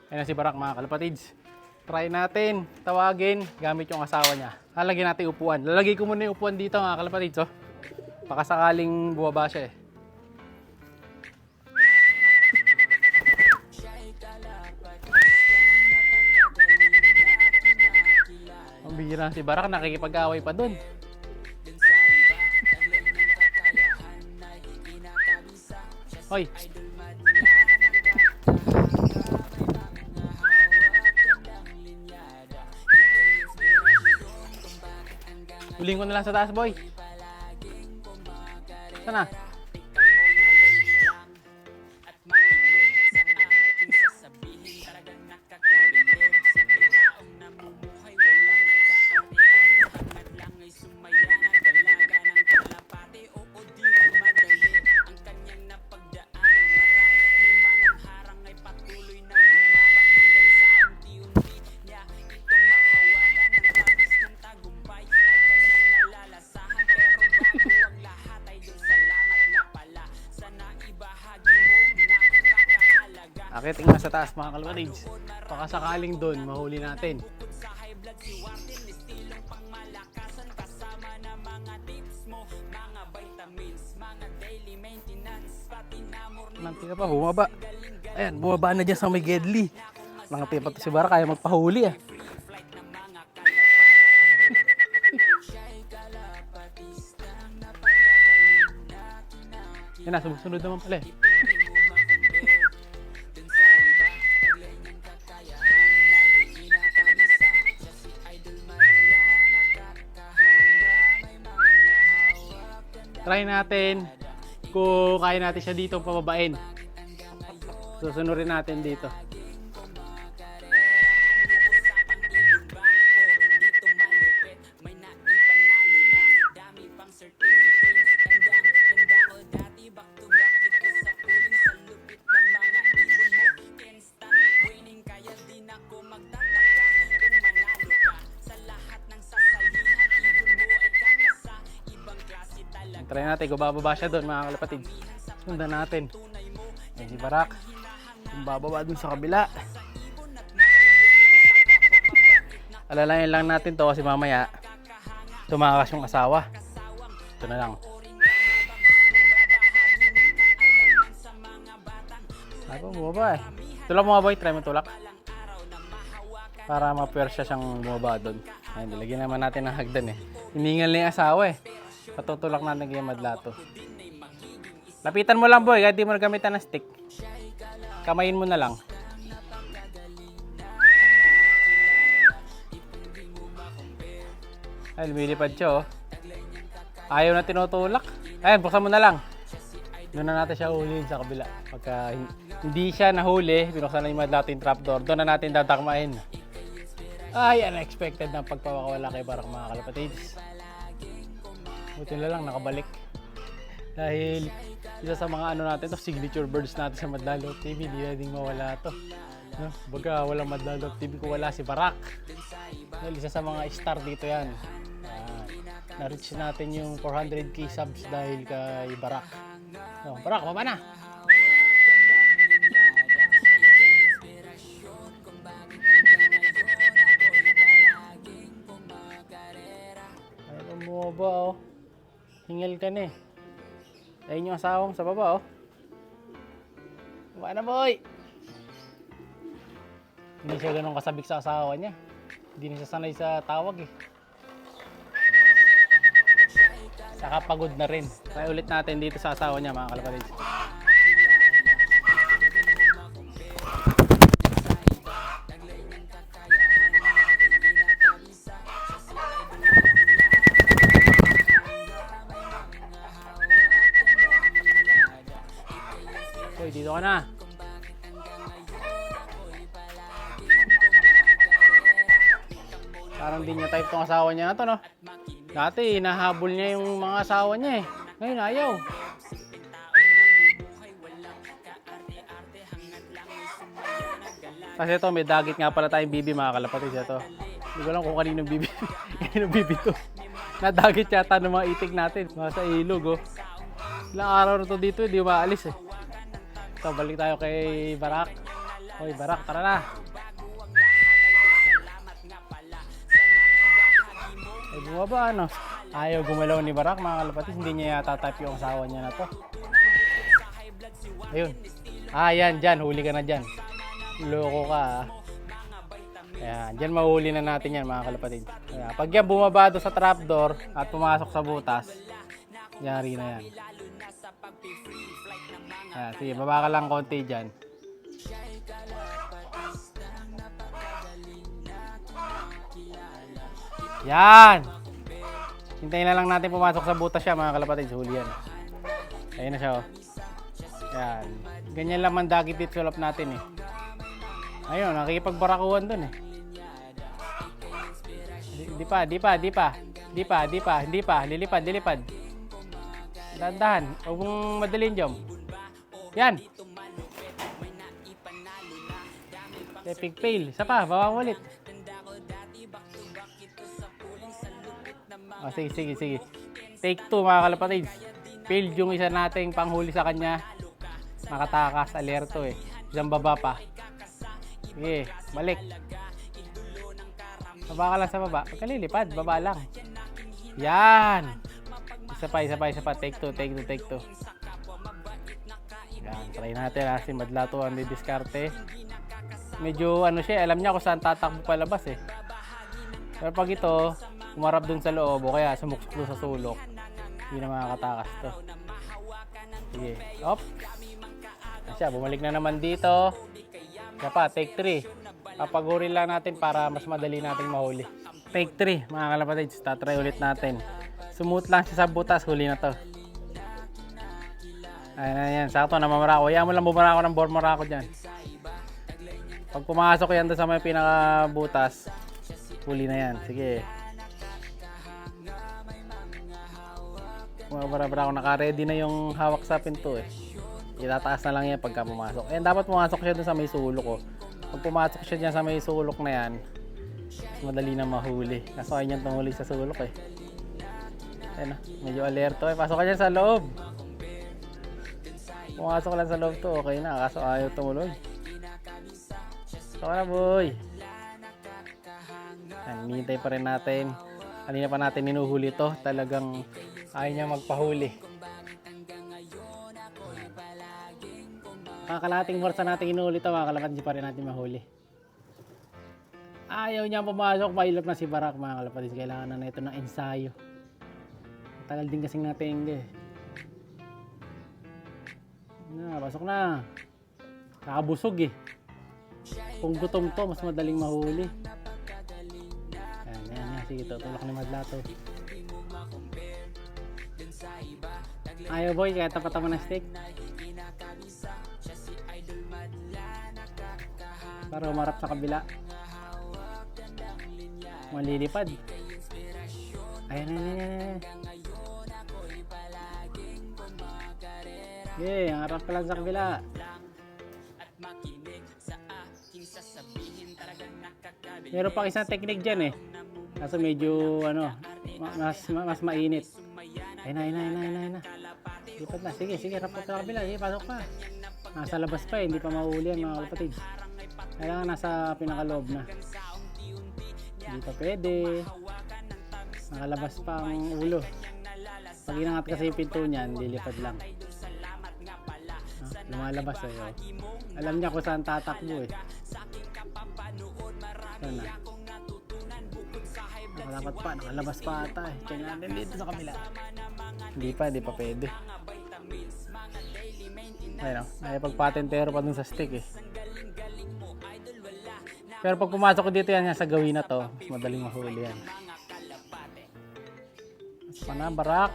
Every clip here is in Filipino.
Ayan na si Barak mga kalapatids. Try natin tawagin gamit yung asawa niya. Lalagyan natin upuan. Lalagay ko muna yung upuan dito mga kalapatids. Oh. Baka sakaling bumaba siya eh. Ang bihira si Barak, nakikipag-away pa dun. Hoy! Huling ko na lang sa taas, boy. Sana? Akiting na sa taas mga kalapatids. Baka sakaling doon, mahuli natin. Nanti ka pa, bumaba. Ayan, bumaba na dyan sa may Gedli. Nangati pa to si Barak, kaya magpahuli ah. Yan na, sumusunod naman pala eh. Try natin kung kaya natin siya dito pababain. Susunurin natin dito. Try natin kung bababa siya doon mga kalapatids. Sundan natin. Ayan si Barak. Kung bababa doon sa kabila. Alalayan lang natin to kasi mamaya tumakas yung asawa. Ito na lang. Ay po, bumaba eh. Tulak mo nga boy, try mo tulak. Para ma-persya siyang bumaba doon. Ayan, nilagyan naman natin ng hagdan eh. Hiningal na yung asawa eh. Patutulak natin kay Madlato. Lapitan mo lang boy, kahit di mo gamitan ng stick. Kamayin mo na lang. Ay, lumilipad siya oh. Ayaw na tinutulak. Ayan, buksan mo na lang. Doon na natin siya ulihin sa kabila. Pagka hindi siya nahuli, binuksan na yung Madlato yung trapdoor. Doon na natin dadakmain. Ay, unexpected na pagpapakawala kay Barak mga kalapatids. Buti na lang nakabalik. Dahil isa sa mga ano natin to, signature birds natin sa Madlalok TV, hindi natin mawala to. No? Baga walang Madlalok TV kung wala si Barak. Dahil isa sa mga star dito yan. Na-reach natin yung 400k subs dahil kay Barak. No, Barak, baba na! Ay, bumaba oh. Hingal ka na eh. Ayun yung asawang sa baba oh. Baba na boy! Hindi siya ganun kasabik sa asawa niya. Hindi na siya sanay sa tawag eh. Saka pagod na rin. Try ulit natin dito sa asawa niya mga kalapatids. Hoy, dito ka na. Parang di niya type tong asawa niya na to, no? Dati, nahabol niya yung mga asawa niya eh. Ngayon, ayaw. Kasi ito, may dagit nga pala tayong bibi mga kalapatids. Ito. Hindi ko lang kung kaninong bibi. Kaninong bibi to. Nadagit yata ng mga itik natin. Mga sa ilog, oh. Ilang araw na to dito, hindi maalis eh. So, balik tayo kay Barak. Hoy, Barak, tara na. Ay, bumaba ano. Ayaw gumalaw ni Barak, mga kalapatid. Hindi niya yata type yung asawa niya na to. Ayun. Yan, dyan. Huli ka na dyan. Loko ka, ah. Ayan, dyan mahuli na natin yan, mga kalapatid. Ayan, pag yan bumaba doon sa trapdoor at pumasok sa butas, yari na yan. Ayan, sige, baba ka lang konti dyan. Yan! Hintayin na lang natin pumasok sa butas siya, mga kalapatid. Huli yan. Ayun na siya, oh. Yan. Ganyan lang man dagit dito sulap natin, eh. Ayun, nakikipagbarakuhan dun, eh. Di pa. Lilipad. Dahan-dahan. Huwag mong madalin, Jom. Yan. Epic fail. Isa pa, bawang ulit. Oh, sige. Take 2, mga kalapatid. Failed yung isa nating panghuli sa kanya. Nakatakas, alerto eh. Isang baba pa. Sige, balik. Baba ka lang sa baba. Pagka lilipad, baba lang. Yan. Isa pa. Take 2. Yan, try natin ha. Si Madlato ang didiskarte. Medyo ano siya, alam niya kung saan tatakbo palabas eh. Pero pag ito, umarap dun sa loob o kaya sumuksok dun sa sulok, hindi na makakatakas to. Sige, op. Asya, bumalik na naman dito. Kaya pa, take 3. Papagurin lang natin para mas madali nating mahuli. Take 3, mga kalapatid. Tatry ulit natin. Sumut lang siya sa butas, huli na to. Ayan. Sakto, namamarako. Hayaan mo lang bumarako ng bormarako dyan. Pag pumasok yan doon sa may pinakabutas, huli na yan. Sige. Bumabara ako, naka-ready na yung hawak sa pinto eh. Itataas na lang yan pagka pumasok. Ayan, dapat pumasok siya doon sa may sulok oh. Pag pumasok siya dyan sa may sulok na yan, madali na mahuli. Kaso ayaw niyang tumuli sa sulok eh. Ayan na, medyo alerto eh. Pasok ka dyan sa loob. Pumasok lang sa loob to, okay na. Kaso ayaw tumuloy. Pasok na boy. Hinihintay pa rin natin. Kanina pa natin ninuhuli to. Talagang ayaw niya magpahuli. Kakalating horsa natin inuhuli to, mga kalapatid, pa rin natin mahuli. Ayaw niya pumasok, mailap na si Barak, mga kalapatid. Kailangan na ito ng ensayo. Tagal din kasing natin eh. Pasok na. Kakabusog eh. Kung gutom to, mas madaling mahuli. Ayan. Sige, tutulak ni Madlato. Ayaw boy, kaya tapatan mo ng stick. Para umarap sa kabila. Malilipad. Ayan. Okay, harap ka lang sa kabila. Meron pa isang technique dyan eh. Kaso medyo mas mainit. Ayun na. Lipat na. Sige, harap ka sa kabila. Sige, pasok pa. Nasa labas pa eh, hindi pa mahuli yan, mga kalapatid. Kailangan nasa pinakaloob na. Hindi pa pwede. Nakalabas pa ang ulo. Pag inangat kasi yung pinto niyan, lilipad lang. Lumalabas eh. Oh. Alam niya kung saan tatakbo eh. Sana. Nakalapat pa, nakalabas pa ata eh. Check natin dito sa kabila. Hindi pa pwede. Ayun, ay pagpatentero pa dun sa stick eh. Pero pag pumasok ko dito yan sa gawin na to, mas madaling mahuli yan. Mas pa na, Barak.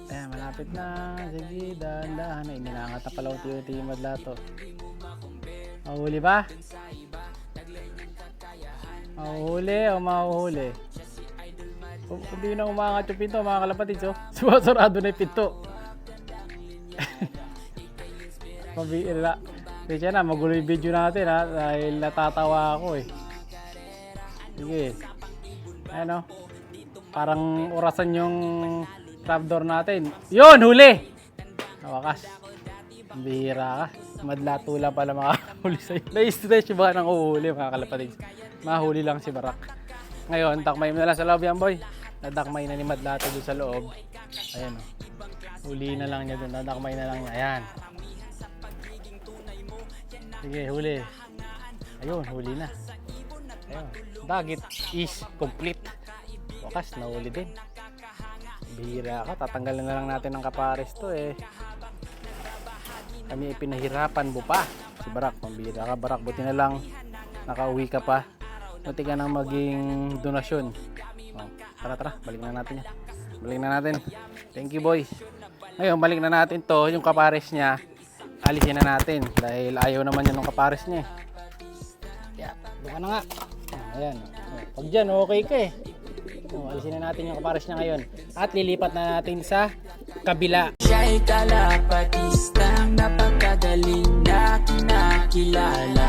Ayan, malapit na. Sige, dahan-dahan. Ay, nilangat na pala unti-unti yung Madlato. Mahuli ba? Mahuhuli o mahuhuli? Hindi na umangat yung pinto, mga kalapatid. So, sumasarado na yung pinto. Mabira. Kaya na, magulo yung video natin ha. Dahil natatawa ako eh. Sige. Ayan o. Parang orasan yung trapdoor natin. Yun! Huli! Nawakas. Bihira ka. Madlato lang pala mga huli sa'yo. Na-stress yung baka nang uhuli mga kalapatids. Mahuli lang si Barak. Ngayon, takmay mo na lang sa loob yan boy. Nadakmay na ni Madlato doon sa loob. Ayan o. Huli na lang niya doon. Nadakmay na lang niya. Ayan. Sige, huli. Ayun, huli na. Ayun. Dagit is complete. Wakas, nahuli din. Bihira ka. Tatanggalin na lang natin ng kapares to eh. Kami pinahirapan mo pa. Si Barak, pambihira ka Barak. Buti na lang nakauwi ka pa. Buti ka nang maging donasyon. Oh, tara, balik na natin yan. Balik na natin. Thank you boys. Ngayon, balik na natin to. Yung kapares niya, alisin na natin. Dahil ayaw naman yan ng kapares niya. Kaya, doon ka na nga. Ayan. Pag dyan, okay ka eh. Alisin na natin yung kapares niya ngayon. At lilipat na natin sa kabila. Siya'y kalapatistang napakagaling na kinakilala.